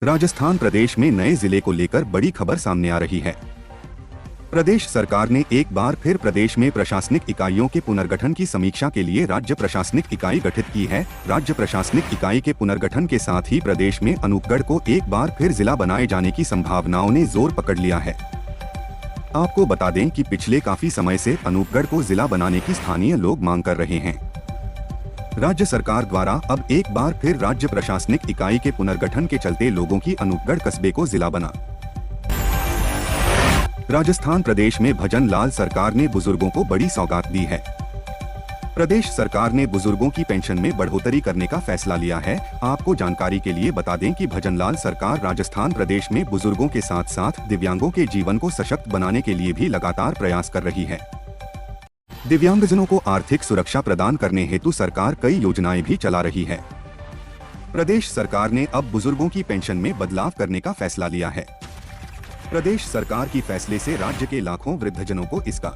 राजस्थान प्रदेश में नए जिले को लेकर बड़ी खबर सामने आ रही है। प्रदेश सरकार ने एक बार फिर प्रदेश में प्रशासनिक इकाइयों के पुनर्गठन की समीक्षा के लिए राज्य प्रशासनिक इकाई गठित की है। राज्य प्रशासनिक इकाई के पुनर्गठन के साथ ही प्रदेश में अनूपगढ़ को एक बार फिर जिला बनाए जाने की संभावनाओं ने जोर पकड़ लिया है। आपको बता दें कि पिछले काफी समय से अनूपगढ़ को जिला बनाने की स्थानीय लोग मांग कर रहे हैं। राज्य सरकार द्वारा अब एक बार फिर राज्य प्रशासनिक इकाई के पुनर्गठन के चलते लोगों की अनूपगढ़ कस्बे को जिला बना। राजस्थान प्रदेश में भजन लाल सरकार ने बुजुर्गों को बड़ी सौगात दी है। प्रदेश सरकार ने बुजुर्गों की पेंशन में बढ़ोतरी करने का फैसला लिया है। आपको जानकारी के लिए बता दें कि भजन लाल सरकार राजस्थान प्रदेश में बुजुर्गों के साथ साथ दिव्यांगों के जीवन को सशक्त बनाने के लिए भी लगातार प्रयास कर रही है। दिव्यांगजनों को आर्थिक सुरक्षा प्रदान करने हेतु सरकार कई योजनाएं भी चला रही है। प्रदेश सरकार ने अब बुजुर्गों की पेंशन में बदलाव करने का फैसला लिया है। प्रदेश सरकार की फैसले से राज्य के लाखों वृद्धजनों को इसका।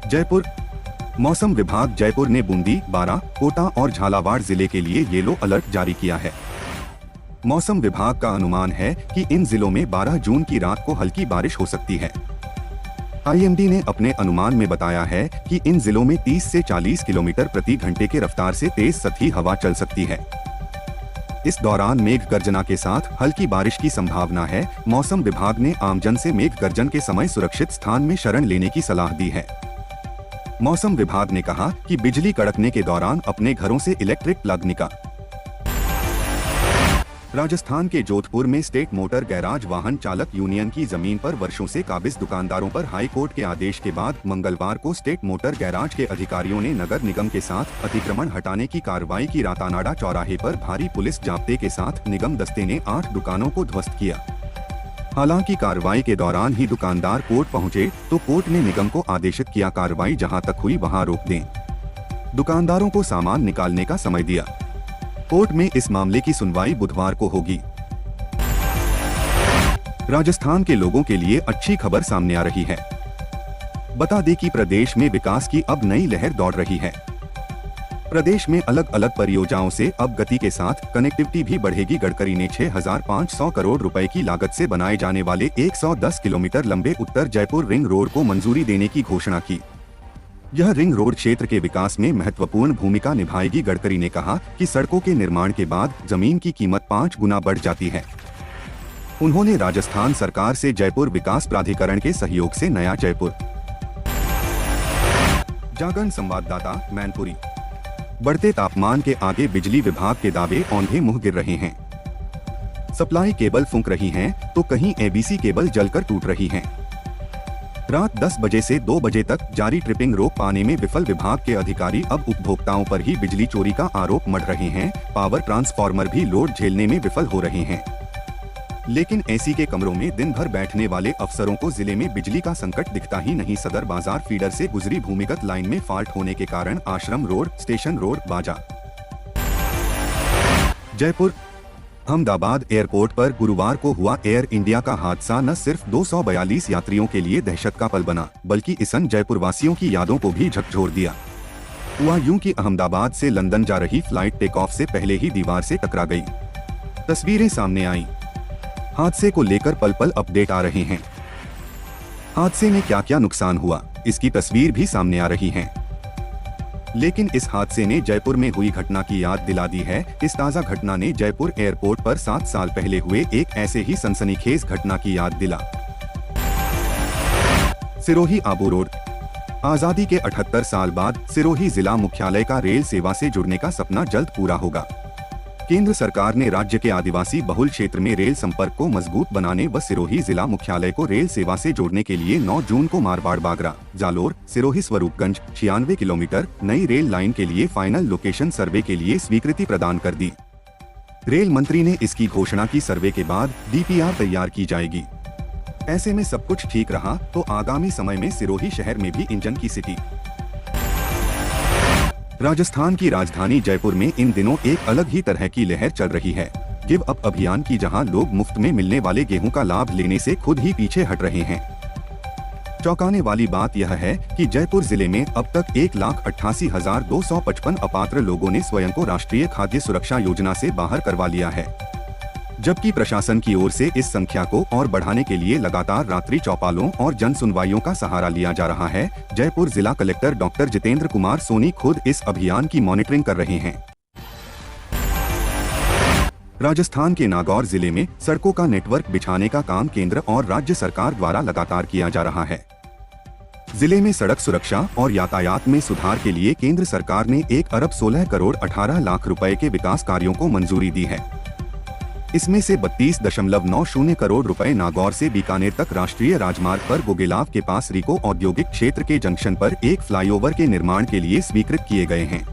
जयपुर मौसम विभाग जयपुर ने बूंदी, बारां, कोटा और झालावाड़ जिले के लिए येलो अलर्ट जारी किया है। मौसम विभाग का अनुमान है कि इन जिलों में 12 जून की रात को हल्की बारिश हो सकती है। आईएमडी ने अपने अनुमान में बताया है कि इन जिलों में 30 से 40 किलोमीटर प्रति घंटे के रफ्तार से तेज सतही हवा चल सकती है। इस दौरान मेघ गर्जना के साथ हल्की बारिश की संभावना है। मौसम विभाग ने आमजन से मेघ गर्जन के समय सुरक्षित स्थान में शरण लेने की सलाह दी है। मौसम विभाग ने कहा कि बिजली कड़कने के दौरान अपने घरों से इलेक्ट्रिक प्लग निकाल। राजस्थान के जोधपुर में स्टेट मोटर गैराज वाहन चालक यूनियन की जमीन पर वर्षों से काबिज दुकानदारों पर हाई कोर्ट के आदेश के बाद मंगलवार को स्टेट मोटर गैराज के अधिकारियों ने नगर निगम के साथ अतिक्रमण हटाने की कार्रवाई की। रातानाडा चौराहे पर भारी पुलिस जाब्ते के साथ निगम दस्ते ने 8 दुकानों को ध्वस्त किया। हालांकि कार्रवाई के दौरान ही दुकानदार कोर्ट पहुंचे तो कोर्ट ने निगम को आदेशित किया कार्रवाई जहां तक हुई वहां रोक दें। दुकानदारों को सामान निकालने का समय दिया। कोर्ट में इस मामले की सुनवाई बुधवार को होगी। राजस्थान के लोगों के लिए अच्छी खबर सामने आ रही है। बता दें कि प्रदेश में विकास की अब नई लहर दौड़ रही है। प्रदेश में अलग अलग परियोजनाओं से अब गति के साथ कनेक्टिविटी भी बढ़ेगी। गडकरी ने 6,500 करोड़ रुपए की लागत से बनाए जाने वाले 110 किलोमीटर लंबे उत्तर जयपुर रिंग रोड को मंजूरी देने की घोषणा की। यह रिंग रोड क्षेत्र के विकास में महत्वपूर्ण भूमिका निभाएगी। गडकरी ने कहा कि सड़कों के निर्माण के बाद जमीन की कीमत 5 गुना बढ़ जाती है। उन्होंने राजस्थान सरकार से जयपुर विकास प्राधिकरण के सहयोग से नया जयपुर। जागरण संवाददाता मैनपुरी। बढ़ते तापमान के आगे बिजली विभाग के दावे औंधे मुंह गिर रहे हैं। सप्लाई केबल फूंक रही हैं, तो कहीं एबीसी केबल जलकर टूट रही हैं। रात 10 बजे से 2 बजे तक जारी ट्रिपिंग रोक पाने में विफल विभाग के अधिकारी अब उपभोक्ताओं पर ही बिजली चोरी का आरोप मढ़ रहे हैं। पावर ट्रांसफार्मर भी लोड झेलने में विफल हो रहे हैं। लेकिन एसी के कमरों में दिन भर बैठने वाले अफसरों को जिले में बिजली का संकट दिखता ही नहीं। सदर बाजार फीडर से गुजरी भूमिगत लाइन में फॉल्ट होने के कारण आश्रम रोड, स्टेशन रोड, बाजा। जयपुर अहमदाबाद एयरपोर्ट पर गुरुवार को हुआ एयर इंडिया का हादसा न सिर्फ 242 यात्रियों के लिए दहशत का पल बना, बल्कि इसने जयपुर वासियों की यादों को भी झकझोर दिया। हुआ यूं कि अहमदाबाद से लंदन जा रही फ्लाइट टेक ऑफ से पहले ही दीवार से टकरा गई। तस्वीरें सामने आईं। हादसे को लेकर पल पल अपडेट आ रहे हैं। हादसे में क्या क्या नुकसान हुआ, इसकी तस्वीर भी सामने आ रही है। लेकिन इस हादसे ने जयपुर में हुई घटना की याद दिला दी है। इस ताज़ा घटना ने जयपुर एयरपोर्ट पर 7 साल पहले हुए एक ऐसे ही सनसनीखेज घटना की याद दिला। सिरोही आबू रोड। आजादी के 78 साल बाद सिरोही जिला मुख्यालय का रेल सेवा से जुड़ने का सपना जल्द पूरा होगा। केंद्र सरकार ने राज्य के आदिवासी बहुल क्षेत्र में रेल संपर्क को मजबूत बनाने व सिरोही जिला मुख्यालय को रेल सेवा से जोड़ने के लिए 9 जून को मारवाड़, बागरा, जालोर, सिरोही स्वरूपगंज 96 किलोमीटर नई रेल लाइन के लिए फाइनल लोकेशन सर्वे के लिए स्वीकृति प्रदान कर दी। रेल मंत्री ने इसकी घोषणा की। सर्वे के बाद डीपीआर तैयार की जाएगी। ऐसे में सब कुछ ठीक रहा तो आगामी समय में सिरोही शहर में भी इंजन की सिटी। राजस्थान की राजधानी जयपुर में इन दिनों एक अलग ही तरह की लहर चल रही है। गिव अप अभियान की, जहां लोग मुफ्त में मिलने वाले गेहूं का लाभ लेने से खुद ही पीछे हट रहे हैं। चौंकाने वाली बात यह है कि जयपुर जिले में अब तक 1,88,255 अपात्र लोगों ने स्वयं को राष्ट्रीय खाद्य सुरक्षा योजना से बाहर करवा लिया है। जबकि प्रशासन की ओर से इस संख्या को और बढ़ाने के लिए लगातार रात्रि चौपालों और जन सुनवाइयों का सहारा लिया जा रहा है। जयपुर जिला कलेक्टर डॉक्टर जितेंद्र कुमार सोनी खुद इस अभियान की मॉनिटरिंग कर रहे हैं। राजस्थान के नागौर जिले में सड़कों का नेटवर्क बिछाने का काम केंद्र और राज्य सरकार द्वारा लगातार किया जा रहा है। जिले में सड़क सुरक्षा और यातायात में सुधार के लिए केंद्र सरकार ने 1 अरब 16 करोड़ 18 लाख रुपए के विकास कार्यों को मंजूरी दी है। इसमें से 32.90 करोड़ रुपए नागौर से बीकानेर तक राष्ट्रीय राजमार्ग पर गोगेलाव के पास रिको औद्योगिक क्षेत्र के जंक्शन पर एक फ्लाईओवर के निर्माण के लिए स्वीकृत किए गए हैं।